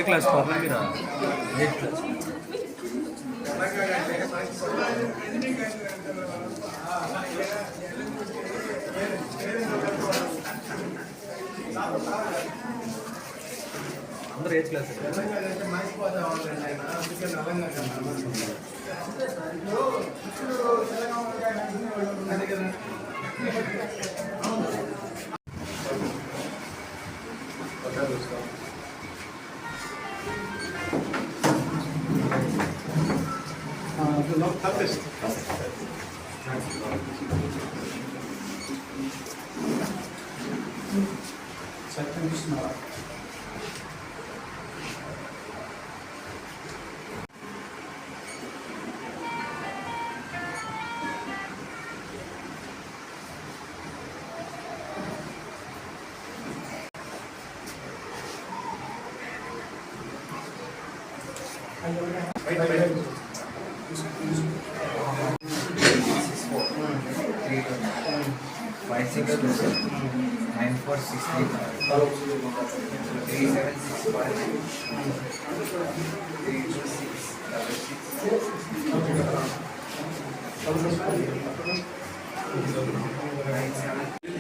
Class పాపం మీరు 8th class అందరూ 8th క్లాస్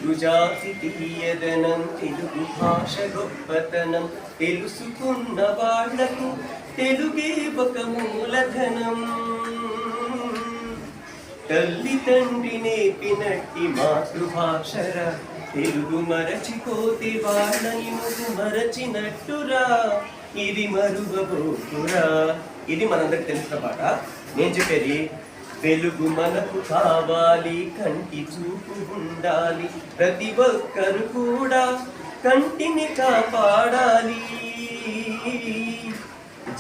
గుజాతియదనం తెలుగు భాష గొప్పతనం తెలుసుకున్న వాళ్లకు తెలుగే ఒక మూలధనం. తల్లి తండ్రి నేర్పినట్టి మాతృభాషరా తెలుగు మరచిపోతే వాళ్ళని నువ్వు మరచినట్టురా. ఇది మరువబోతురా. ఇది మనందరికి తెలిసిన పాట. నేను చెప్పేది వెలుగు మనకు కావాలి, కంటి చూపు ఉండాలి, ప్రతి ఒక్కరు కూడా కంటిని కాపాడాలి.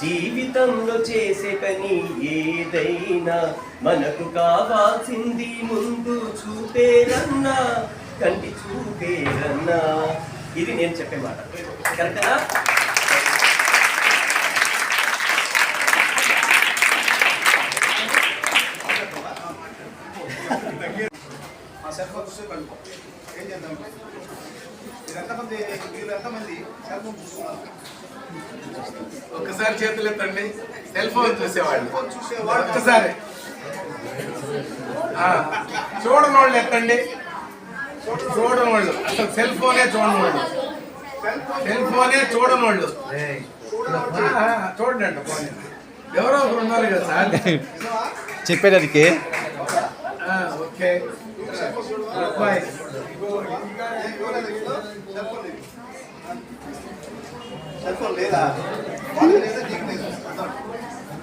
జీవితంలో చేసే పని ఏదైనా మనకు కావాల్సింది ముందు చూపేరన్నా, కంటి చూపేరన్నా. ఇది నేను చెప్పే మాట. కరెక్టా? ఒక్కసారి చేతులు ఎత్తండి. సెల్ ఫోన్ చూసేవాళ్ళు ఒక్కసారి చూడని వాళ్ళు ఎత్తండి. చూడని వాళ్ళు అసలు సెల్ ఫోనే చూడని వాళ్ళు చూడండి అంట. ఫోన్ ఎవరో ఒకరు ఉన్నారు కదా సార్ చెప్పేది అదికే. ఓకే సెల్ఫోన్ లేదా వాళ్ళకి లేదా నీకు లేదు,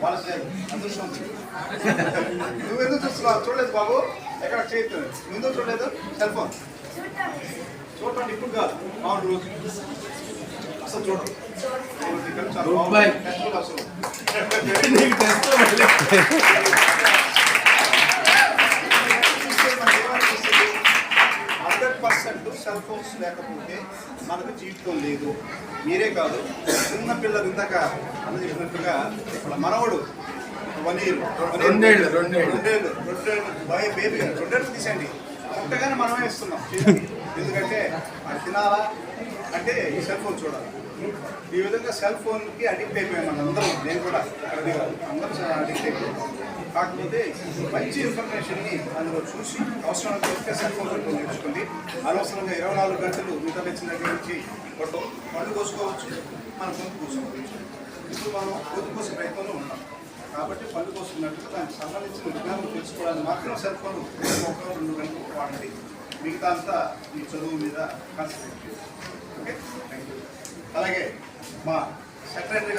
వాళ్ళకి లేదు. అదృష్టం నువ్వెందుకు చూస్తున్నావు? చూడలేదు బాబు, ఎక్కడ చేయొద్దు. నువ్వెందుకు చూడలేదు? సెల్ఫోన్ చూడండి. ఇప్పుడు కాదు, అవును రోజు అసలు చూడండి. అసలు 100% సెల్ ఫోన్స్ లేకపోతే మనకు జీవితం లేదు. మీరే కాదు, చిన్న పిల్లలు ఇందాక అన్న చెప్పినట్టుగా ఇప్పుడు మనవడు 1 year, 2 ఏళ్ళు బేబీ 2 ఏళ్ళు తీసండి, పుట్టగానే మనమే ఇస్తున్నాం. ఎందుకంటే అది తినాలా అంటే ఈ సెల్ ఫోన్ చూడాలి. ఈ విధంగా సెల్ ఫోన్కి అడిక్ట్ అయిపోయాం మనం అందరం. నేను కూడా అది కాదు, అందరూ అడిక్ట్ అయిపోయాం. కాకపోతే మంచి ఇన్ఫర్మేషన్ని అందులో చూసి అవసరానికి వస్తే సెల్ ఫోన్ నేర్చుకుంది. అనవసరంగా 24 గంటలు నిద్ర వచ్చిన దగ్గర నుంచి పళ్ళు కోసుకోవచ్చు, మనం గొంతు కోసుకోవచ్చు. ఇప్పుడు మనం గొంతు కోసే ప్రయత్నంలో ఉన్నాం. కాబట్టి పళ్ళు కోసుకున్నట్టుగా దానికి సంబంధించిన విజ్ఞానం తెలుసుకోవడానికి మాత్రం సెల్ ఫోన్ 1-2 గంటలు వాడండి. మిగతా అంతా మీ చదువు మీద కాన్సన్ట్రేట్ చేయండి. Okay, thank you. అలాగే మా సెక్రటరీ